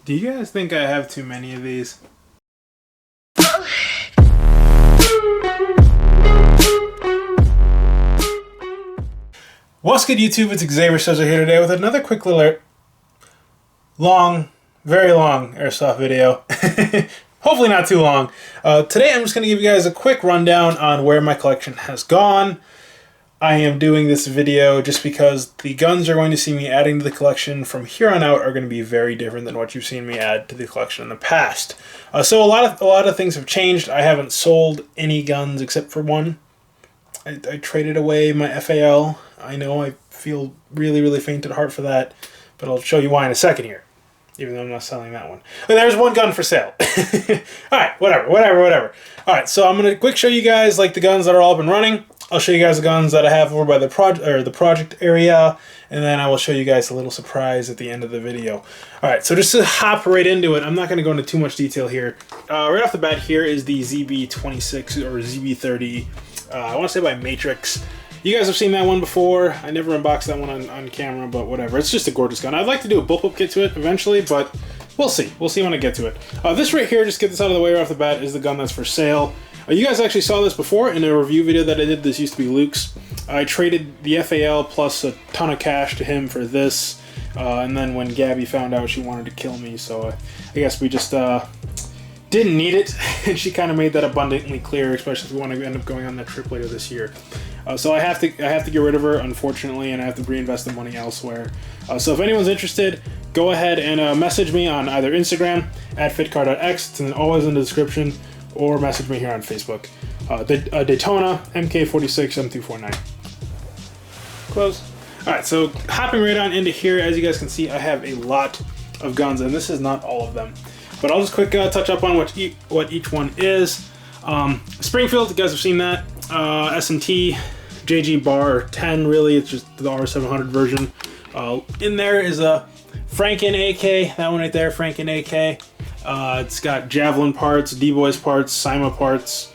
Do you guys think I have too many of these? What's good, YouTube? It's Xavier Sosa here today with another quick little very long airsoft video. Hopefully not too long. Today I'm just going to give you guys a quick rundown on where my collection has gone. I am doing this video just because the guns you're going to see me adding to the collection from here on out are going to be very different than what you've seen me add to the collection in the past. So a lot of things have changed. I haven't sold any guns except for one. I traded away my FAL. I know I feel really faint at heart for that, but I'll show you why in a second here, even though I'm not selling that one. But there's one gun for sale. Alright, whatever. Alright, so I'm going to quick show you guys like the guns that are all up and running. I'll show you guys the guns that I have over by the project area, and then I will show you guys a little surprise at the end of the video. Alright, so just to hop right into it, I'm not going to go into too much detail here. Right off the bat here is the ZB26 or ZB30, I want to say by Matrix. You guys have seen that one before. I never unboxed that one on camera, but whatever. It's just a gorgeous gun. I'd like to do a bullpup kit to it eventually, but we'll see. We'll see when I get to it. This right here, just get this out of the way right off the bat, is the gun that's for sale. You guys actually saw this before in a review video that I did. This used to be Luke's. I traded the FAL plus a ton of cash to him for this, and then when Gabby found out, she wanted to kill me, so I guess we just didn't need it, and she kind of made that abundantly clear, especially if we want to end up going on that trip later this year. So I have to get rid of her, unfortunately, and I have to reinvest the money elsewhere. So if anyone's interested, go ahead and message me on either Instagram at fitcar.x, it's always in the description, or message me here on Facebook. Daytona MK46 M249. Close. Alright, so hopping right on into here, as you guys can see, I have a lot of guns, and this is not all of them. But I'll just quick touch up on what each one is. Springfield, you guys have seen that. SMT, JG Bar 10, really, it's just the R700 version. In there is a Franken AK, that one right there, Franken AK. It's got Javelin parts, D-Boys parts, Cyma parts.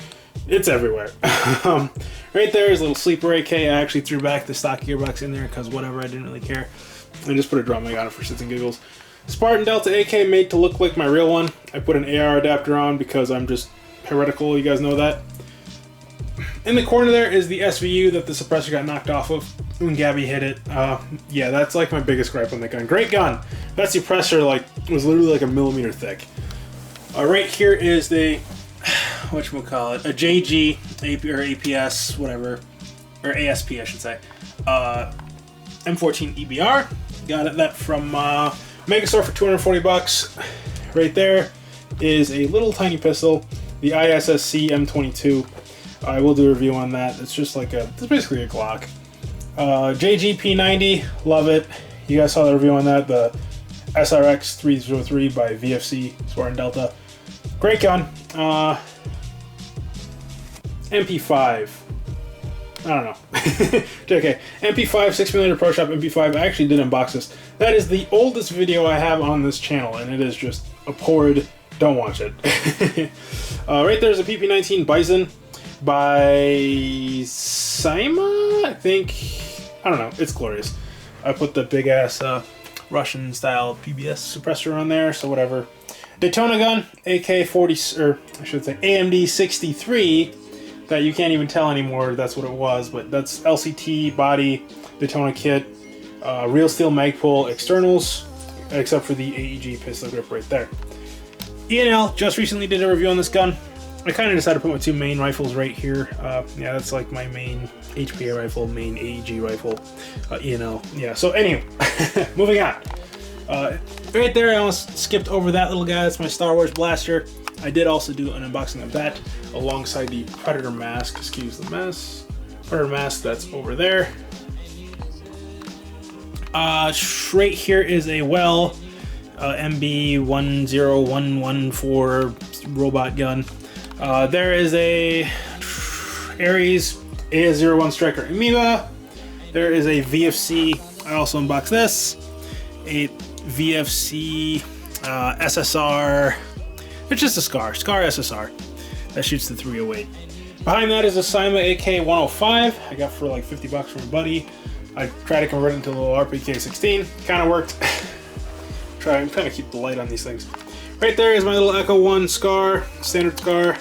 It's everywhere. Right there is a little Sleeper AK. I actually threw back the stock gearbox in there because whatever, I didn't really care. I just put a drum mag on it for shits and giggles. Spartan Delta AK made to look like my real one. I put an AR adapter on because I'm just heretical, you guys know that. In the corner there is the SVU that the suppressor got knocked off of when Gabby hit it. Yeah, that's like my biggest gripe on the gun. Great gun. That suppressor was literally like a millimeter thick. Right here is the, whatchamacallit, a JG, AP, or APS, whatever, or ASP I should say. M14 EBR. Got that from Megastore for 240 bucks. Right there is a little tiny pistol, the ISSC M22. I will do a review on that. It's just like it's basically a Glock. JG P90, love it. You guys saw the review on that, the SRX 303 by VFC Spartan Delta. Great gun. MP5. I don't know. Okay, MP5, 6mm Pro Shop MP5. I actually did unbox this. That is the oldest video I have on this channel, and it is just abhorred. Don't watch it. Right there's a PP19 Bison by Cyma, I think. I don't know. It's glorious. I put the big ass Russian style PBS suppressor on there, so whatever. Daytona gun, AK-40, or I should say AMD 63. That you can't even tell anymore that's what it was, but that's LCT body Daytona kit, real steel mag pull externals, except for the AEG pistol grip right there. E&L just recently did a review on this gun. I kind of decided to put my two main rifles right here. Yeah, that's like my main HPA rifle, main AEG rifle, E&L. Yeah, so anyway, moving on. Right there, I almost skipped over that little guy. That's my Star Wars blaster. I did also do an unboxing of that alongside the Predator mask. Excuse the mess. Predator mask that's over there. Right here is a MB10114 robot gun. There is a Ares AS01 Striker Amoeba. There is a VFC. I also unboxed this. A VFC SSR. It's just a Scar SSR that shoots the 308. Behind that is a Cyma AK-105 I got for like 50 bucks from a buddy. I tried to convert it into a little RPK-16. Kind of worked. I'm trying to keep the light on these things. Right there is my little Echo 1 scar, standard scar.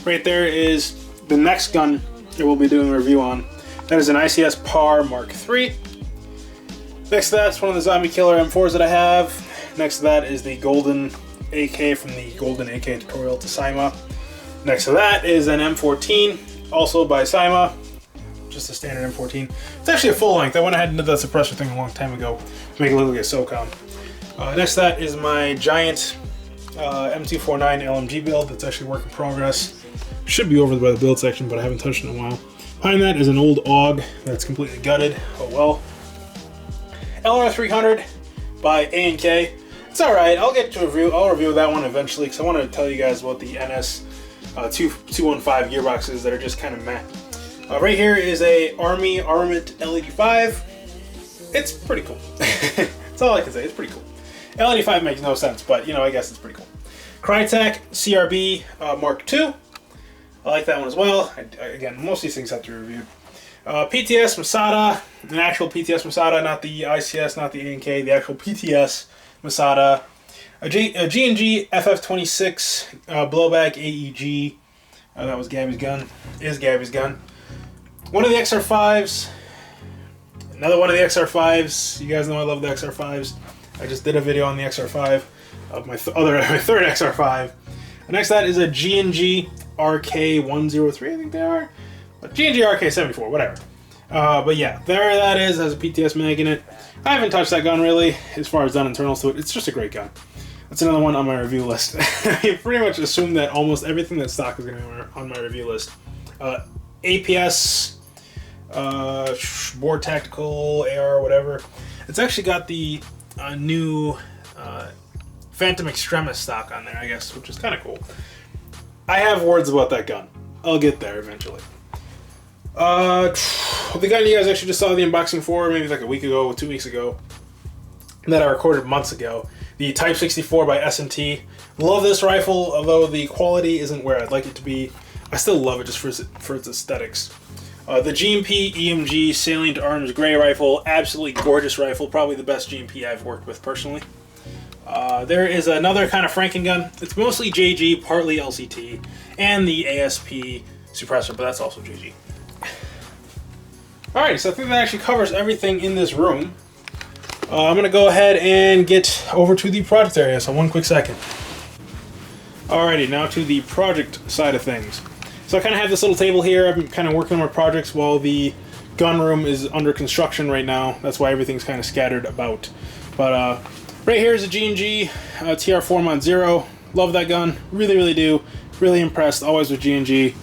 Right there is the next gun that we'll be doing a review on. That is an ICS PAR Mark III. Next to that's one of the Zombie Killer M4s that I have. Next to that is the Golden AK from the Golden AK tutorial to Sima. Next to that is an M14, also by Sima. Just a standard M14. It's actually a full length. I went ahead and did that suppressor thing a long time ago to make it look like a SOCOM. Next to that is my giant M249 LMG build that's actually work in progress. Should be over by the build section, but I haven't touched it in a while. Behind that is an old AUG that's completely gutted. Oh well. LR300 by A&K. It's alright. I'll get to a review. I'll review that one eventually because I want to tell you guys about the NS 215 gearboxes that are just kind of meh. Right here is a Army Armament LED5. It's pretty cool. That's all I can say. It's pretty cool. LED5 makes no sense, but you know, I guess it's pretty cool. Crytek CRB Mark II. I like that one as well. Again, most of these things have to be reviewed. PTS Masada, an actual PTS Masada, not the ICS, not the A&K, the actual PTS Masada. A G&G FF26 blowback AEG. That was Gabby's gun. Is Gabby's gun. One of the XR5s. Another one of the XR5s. You guys know I love the XR5s. I just did a video on the XR5 of my third XR5. And next to that is a G&G RK103, I think they are. G&G RK74, whatever. But yeah, there that is, has a PTS mag in it. I haven't touched that gun really, as far as done internals to it. It's just a great gun. That's another one on my review list. I pretty much assume that almost everything that's stock is going to be on my review list. APS, Board Tactical, AR, whatever. It's actually got the new Phantom Extremis stock on there, I guess, which is kind of cool. I have words about that gun. I'll get there eventually. The gun you guys actually just saw the unboxing for maybe like a week ago, 2 weeks ago, that I recorded months ago. The Type 64 by S&T. Love this rifle, although the quality isn't where I'd like it to be. I still love it just for its aesthetics. The G&P EMG Salient Arms Gray rifle, absolutely gorgeous rifle, probably the best G&P I've worked with personally. There is another kind of Franken gun. It's mostly JG, partly LCT, and the ASP suppressor, but that's also JG. Alright, so I think that actually covers everything in this room. I'm going to go ahead and get over to the project area, so one quick second. Alrighty, now to the project side of things. So I kind of have this little table here. I'm kind of working on my projects while the gun room is under construction right now. That's why everything's kind of scattered about. But right here is a G&G TR4 Mod 0. Love that gun. Really, really do. Really impressed, always with G&G.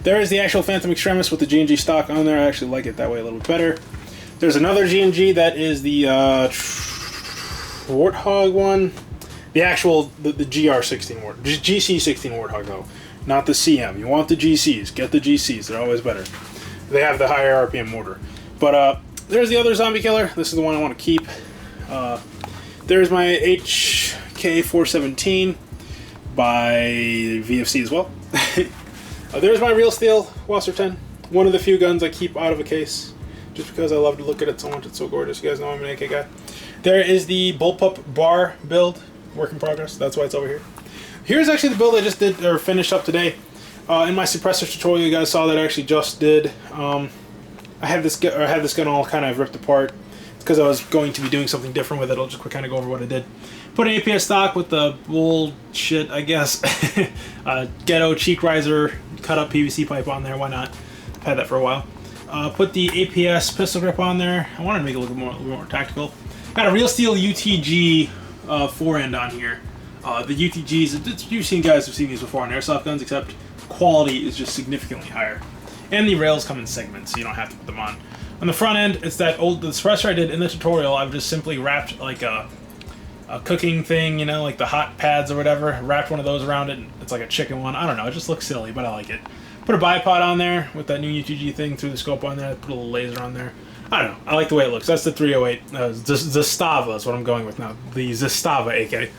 There is the actual Phantom Extremis with the G&G stock on there. I actually like it that way a little bit better. There's another G&G that is the Warthog one. The actual, the GR16 Warthog. GC16 Warthog though. Not the CM. You want the GCs. Get the GCs. They're always better. They have the higher RPM mortar. But there's the other Zombie Killer. This is the one I want to keep. There's my HK417 by VFC as well. There's my Real Steel Wasser 10. One of the few guns I keep out of a case. Just because I love to look at it so much. It's so gorgeous. You guys know I'm an AK guy. There is the Bullpup bar build. Work in progress. That's why it's over here. Here's actually the build I just did, or finished up today. In my suppressor tutorial you guys saw that I actually just did. I had this gun all kind of ripped apart. It's because I was going to be doing something different with it. I'll just quick kind of go over what I did. Put an APS stock with the bullshit, I guess. Ghetto cheek riser, cut up PVC pipe on there. Why not? I've had that for a while. Put the APS pistol grip on there. I wanted to make it look a little more tactical. Got a Real Steel UTG forend on here. The UTGs, you've seen guys who've seen these before on airsoft guns, except quality is just significantly higher. And the rails come in segments, so you don't have to put them on. On the front end, it's that old the suppressor I did in the tutorial. I've just simply wrapped like a cooking thing, you know, like the hot pads or whatever. Wrapped one of those around it. It's like a chicken one. I don't know. It just looks silly, but I like it. Put a bipod on there with that new UTG thing through the scope on there. Put a little laser on there. I don't know. I like the way it looks. That's the 308. Zastava is what I'm going with now. The Zastava AK.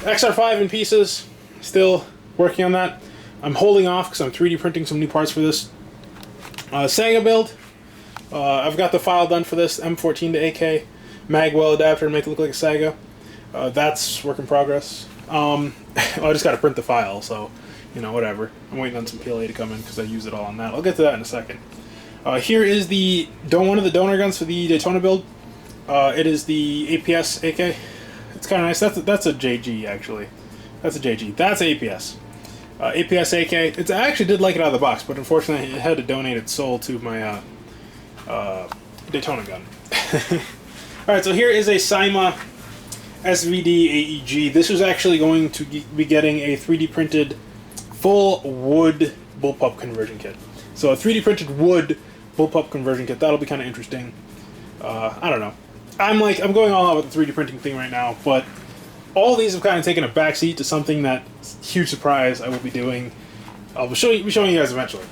XR5 in pieces. Still working on that. I'm holding off because I'm 3D printing some new parts for this. Saga build. I've got the file done for this, M14 to AK. magwell adapter to make it look like a Saga. That's work in progress. Well, I just got to print the file, so, you know, whatever. I'm waiting on some PLA to come in because I use it all on that. I'll get to that in a second. Here is one of the donor guns for the Daytona build. It is the APS AK. It's kind of nice. That's a JG, actually. That's a JG. That's APS. APS AK. I actually did like it out of the box, but unfortunately it had to donate its soul to my Daytona gun. Alright, so here is a Cyma SVD AEG. This is actually going to be getting a 3D printed full wood bullpup conversion kit. So a 3D printed wood bullpup conversion kit. That'll be kind of interesting. I don't know. I'm going all out with the 3D printing thing right now, but all these have kind of taken a backseat to something that's a huge surprise I will be doing. I'll be showing you guys eventually.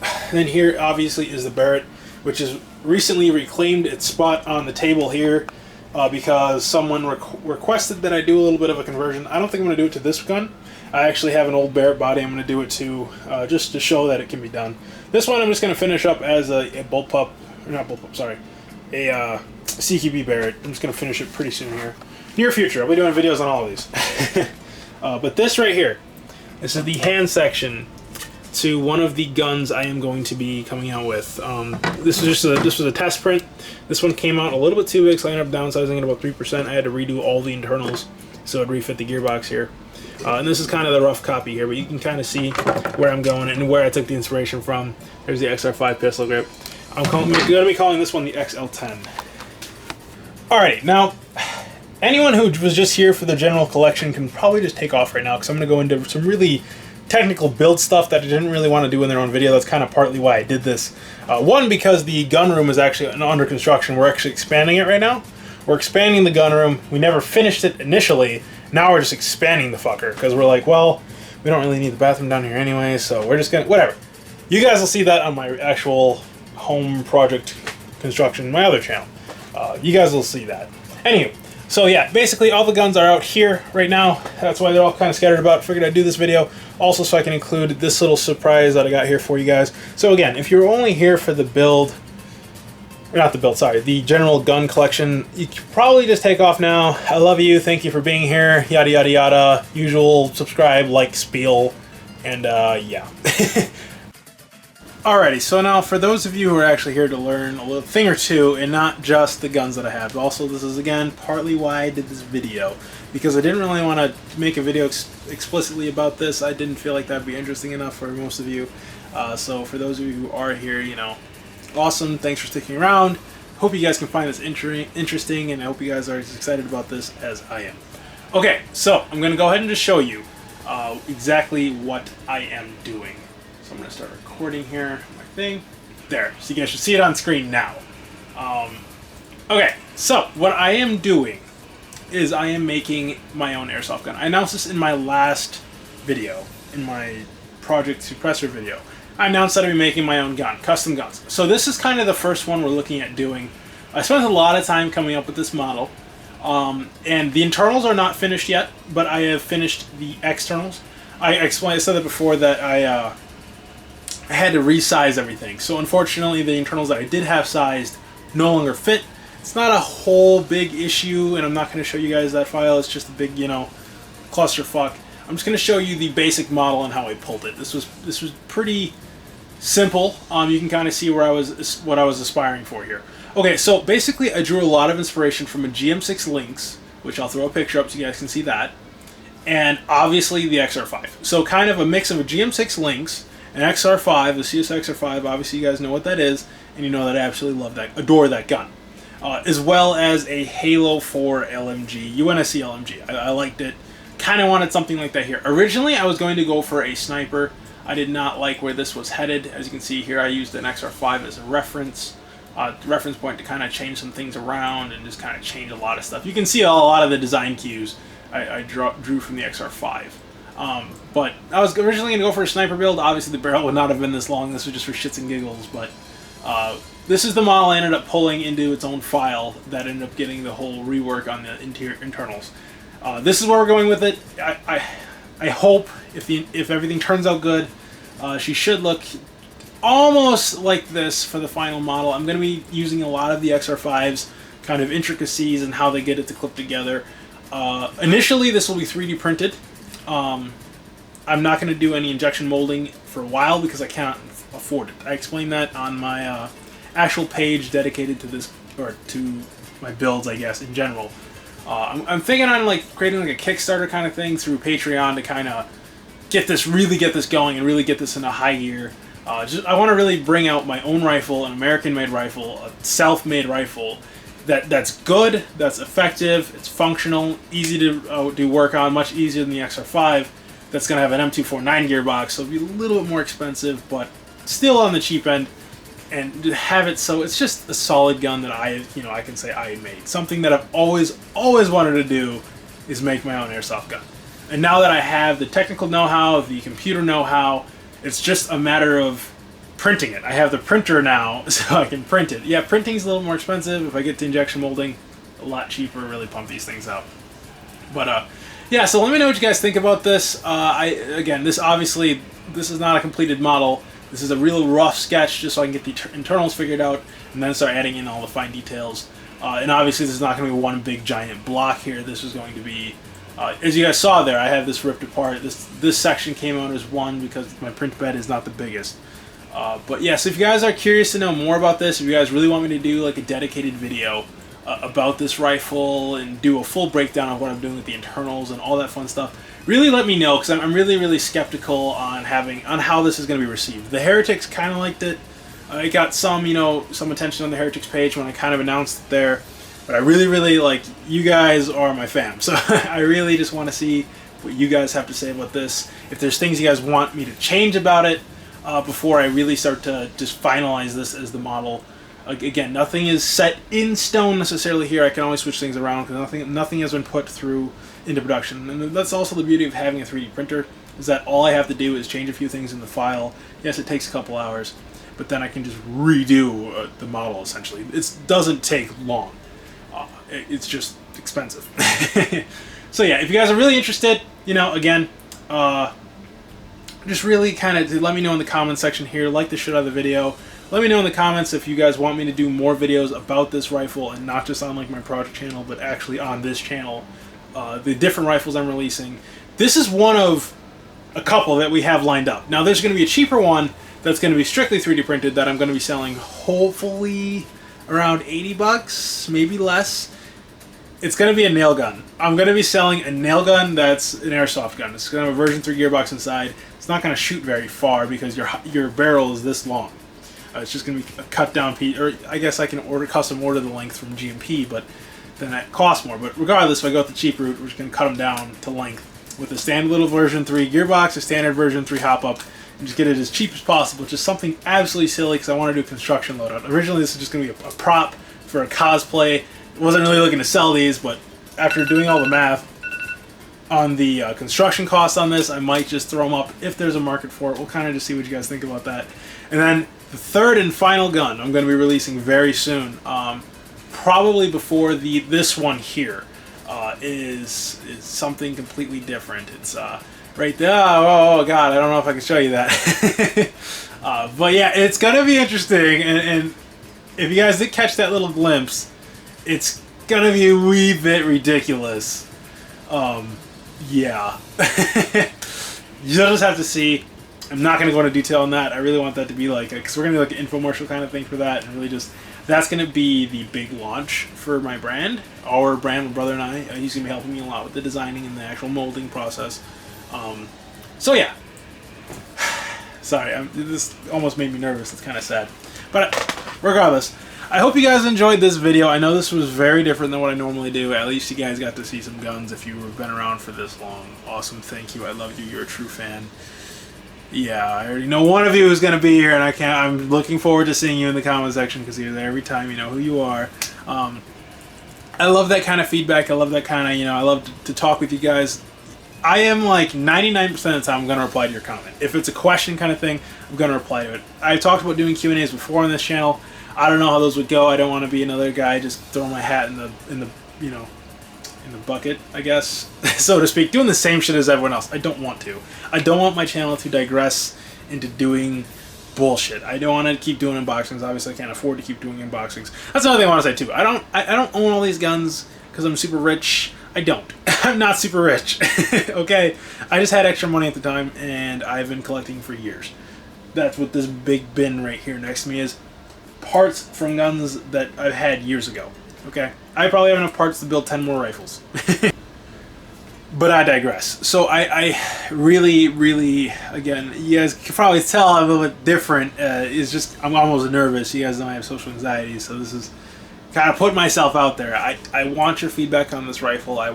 And then here, obviously, is the Barrett, which has recently reclaimed its spot on the table here because someone requested that I do a little bit of a conversion. I don't think I'm going to do it to this gun. I actually have an old Barrett body I'm going to do it to just to show that it can be done. This one I'm just going to finish up as a bullpup, or not bullpup, sorry, a CQB Barrett. I'm just going to finish it pretty soon here. Near future, I'll be doing videos on all of these. But this right here, this is the hand section to one of the guns I am going to be coming out with. This was a test print. This one came out a little bit too big, so I ended up downsizing it about 3%. I had to redo all the internals, so it'd refit the gearbox here. And this is kind of the rough copy here, but you can kind of see where I'm going and where I took the inspiration from. There's the XR5 pistol grip. I'm going to be calling this one the XL10. Alrighty, now, anyone who was just here for the general collection can probably just take off right now, because I'm going to go into some really technical build stuff that I didn't really want to do in their own video. That's kind of partly why I did this. One, because the gun room is actually under construction. We're actually expanding it right now. We're expanding the gun room. We never finished it initially. Now we're just expanding the fucker because we're like, well, we don't really need the bathroom down here anyway, so we're just gonna, whatever. You guys will see that on my actual home project construction, my other channel. You guys will see that. Anywho, so yeah, basically all the guns are out here right now. That's why they're all kind of scattered about. Figured I'd do this video also so I can include this little surprise that I got here for you guys. So again, if you're only here for the build, or not the build, sorry, the general gun collection, you can probably just take off now. I love you, thank you for being here, yada yada yada, usual subscribe, like, spiel, and yeah. Alrighty, so now for those of you who are actually here to learn a little thing or two, and not just the guns that I have. Also, this is again partly why I did this video, because I didn't really want to make a video explicitly about this. I didn't feel like that'd be interesting enough for most of you. So for those of you who are here, you know, awesome, thanks for sticking around. Hope you guys can find this interesting, and I hope you guys are as excited about this as I am. Okay, so I'm going to go ahead and just show you exactly what I am doing. So I'm going to start recording here, my thing. There, so you guys should see it on screen now. Okay, so what I am doing is I am making my own airsoft gun. I announced this in my last video, in my Project Suppressor video. I announced that I'd be making my own gun, custom guns. So this is kind of the first one we're looking at doing. I spent a lot of time coming up with this model. And the internals are not finished yet, but I have finished the externals. I said that before that I had to resize everything. So unfortunately the internals that I did have sized no longer fit. It's not a whole big issue, and I'm not going to show you guys that file. It's just a big, you know, clusterfuck. I'm just going to show you the basic model and how I pulled it. This was pretty simple. You can kind of see where what I was aspiring for here. Okay, so basically I drew a lot of inspiration from a GM6 Lynx, which I'll throw a picture up so you guys can see that, and obviously the XR5. So kind of a mix of a GM6 Lynx, an XR5, the CS XR5, obviously you guys know what that is, and you know that I absolutely adore that gun. As well as a Halo 4 LMG, UNSC LMG. I liked it. Kind of wanted something like that here. Originally, I was going to go for a sniper. I did not like where this was headed. As you can see here, I used an XR5 as a reference point to kind of change some things around and just kind of change a lot of stuff. You can see a lot of the design cues I drew from the XR5. But I was originally going to go for a sniper build. Obviously, the barrel would not have been this long. This was just for shits and giggles, but this is the model I ended up pulling into its own file that ended up getting the whole rework on the internals. This is where we're going with it. I hope if everything turns out good, she should look almost like this for the final model. I'm going to be using a lot of the XR5's kind of intricacies and how they get it to clip together. Initially, this will be 3D printed. I'm not going to do any injection molding for a while because I can't afford it. I explained that on my actual page dedicated to this, or to my builds, I guess, in general. I'm thinking on like creating like a Kickstarter kind of thing through Patreon to kind of really get this going and really get this in a high gear. I want to really bring out my own rifle, an American-made rifle, a self-made rifle that's good, that's effective, it's functional, easy to do work on, much easier than the XR5. That's going to have an M249 gearbox, so it'll be a little bit more expensive, but still on the cheap end. And to have it so it's just a solid gun that I can say I made. Something that I've always wanted to do is make my own airsoft gun. And now that I have the technical know-how, the computer know-how, it's just a matter of printing it. I have the printer now, so I can print it. Yeah, printing's a little more expensive. If I get to injection molding, a lot cheaper to really pump these things out. But yeah, so let me know what you guys think about this. Again, this is not a completed model. This is a real rough sketch just so I can get the internals figured out and then start adding in all the fine details. And obviously this is not going to be one big giant block here. This is going to be, as you guys saw there, I have this ripped apart. This section came out as one because my print bed is not the biggest. But yeah, so if you guys are curious to know more about this, if you guys really want me to do like a dedicated video about this rifle and do a full breakdown of what I'm doing with the internals and all that fun stuff, really let me know, because I'm really skeptical on how this is going to be received. The Heretics kind of liked it. It got some attention on the Heretics page when I kind of announced it there. But I really like, you guys are my fam, so I really just want to see what you guys have to say about this. If there's things you guys want me to change about it before I really start to just finalize this as the model. Again, nothing is set in stone necessarily here. I can always switch things around because nothing has been put through into production. And that's also the beauty of having a 3D printer, is that all I have to do is change a few things in the file. Yes, it takes a couple hours, but then I can just redo the model essentially. It doesn't take long. It's just expensive. So yeah, if you guys are really interested, again, just really kind of let me know in the comment section here. Like the shit out of the video. Let me know in the comments if you guys want me to do more videos about this rifle, and not just on like my project channel, but actually on this channel. The different rifles I'm releasing. This is one of a couple that we have lined up. Now there's going to be a cheaper one that's going to be strictly 3D printed that I'm going to be selling hopefully around 80 bucks, maybe less. It's going to be a nail gun. I'm going to be selling a nail gun that's an airsoft gun. It's going to have a version 3 gearbox inside. It's not going to shoot very far because your barrel is this long. It's just going to be a cut down piece, or I guess I can custom order the length from GMP, but then that costs more. But regardless, if I go with the cheap route, we're just going to cut them down to length with a standard little version 3 gearbox, a standard version 3 hop-up, and just get it as cheap as possible. Just something absolutely silly because I want to do a construction loadout. Originally, this is just going to be a prop for a cosplay. I wasn't really looking to sell these, but after doing all the math on the construction costs on this, I might just throw them up if there's a market for it. We'll kind of just see what you guys think about that. And then the third and final gun I'm going to be releasing very soon, probably before this one here, is something completely different. It's right there. Oh god, I don't know if I can show you that. But yeah, it's going to be interesting, and if you guys did catch that little glimpse, it's going to be a wee bit ridiculous. Yeah. You'll just have to see. I'm not going to go into detail on that. I really want that to be like, because we're going to do like an infomercial kind of thing for that, and really just, that's going to be the big launch for my brand. Our brand, my brother and I, he's going to be helping me a lot with the designing and the actual molding process. So yeah. Sorry, this almost made me nervous. It's kind of sad. But regardless, I hope you guys enjoyed this video. I know this was very different than what I normally do. At least you guys got to see some guns if you have been around for this long. Awesome, thank you. I love you. You're a true fan. Yeah, I already know one of you is going to be here, and I'm looking forward to seeing you in the comment section because you're there every time. You know who you are. I love that kind of feedback. I love that kind of, I love to talk with you guys. I am like 99% of the time I'm going to reply to your comment. If it's a question kind of thing, I'm going to reply to it. I talked about doing Q&As before on this channel. I don't know how those would go. I don't want to be another guy just throwing my hat in the bucket, I guess, so to speak, doing the same shit as everyone else. I don't want to. I don't want my channel to digress into doing bullshit. I don't want to keep doing unboxings. Obviously, I can't afford to keep doing unboxings. That's another thing I want to say too. I don't own all these guns because I'm super rich. I don't. I'm not super rich. Okay? I just had extra money at the time, and I've been collecting for years. That's what this big bin right here next to me is. Parts from guns that I've had years ago. Okay? I probably have enough parts to build 10 more rifles. But I digress. So I really, really, again, you guys can probably tell I'm a little bit different. It's just, I'm almost nervous. You guys know I have social anxiety, so this is kind of putting myself out there. I want your feedback on this rifle. I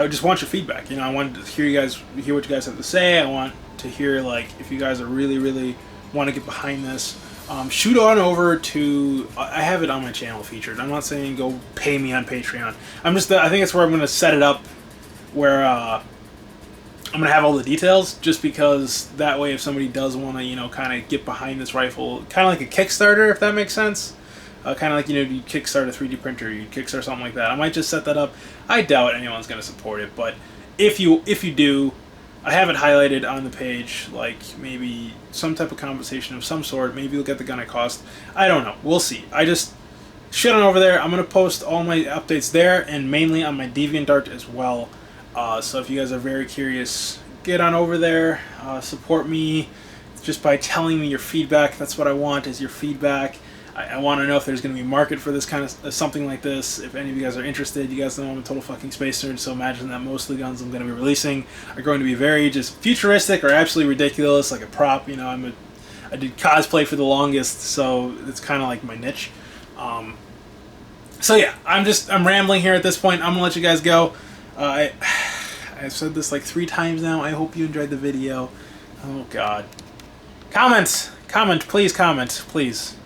just want your feedback. You know, I want to hear what you guys have to say. I want to hear, like, if you guys are really, really want to get behind this. Shoot on over to, I have it on my channel featured. I'm not saying go pay me on Patreon. I think it's where I'm going to set it up, where I'm going to have all the details, just because that way if somebody does want to, you know, kind of get behind this rifle, kind of like a Kickstarter, if that makes sense. Kind of like, you know, you kickstart a 3D printer, you kickstart something like that. I might just set that up. I doubt anyone's going to support it, but if you do, I have it highlighted on the page, like maybe some type of compensation of some sort. Maybe you'll get the gun at cost. I don't know. We'll see. I just shit on over there. I'm going to post all my updates there, and mainly on my DeviantArt as well. So if you guys are very curious, get on over there. Support me just by telling me your feedback. That's what I want, is your feedback. I want to know if there's going to be a market for this kind of something like this. If any of you guys are interested, you guys know I'm a total fucking space nerd, so imagine that most of the guns I'm going to be releasing are going to be very just futuristic or absolutely ridiculous, like a prop. You know, I did cosplay for the longest, so it's kind of like my niche. So yeah, I'm rambling here at this point. I'm gonna let you guys go. I've said this like 3 times now. I hope you enjoyed the video. Oh God, comment, please comment, please.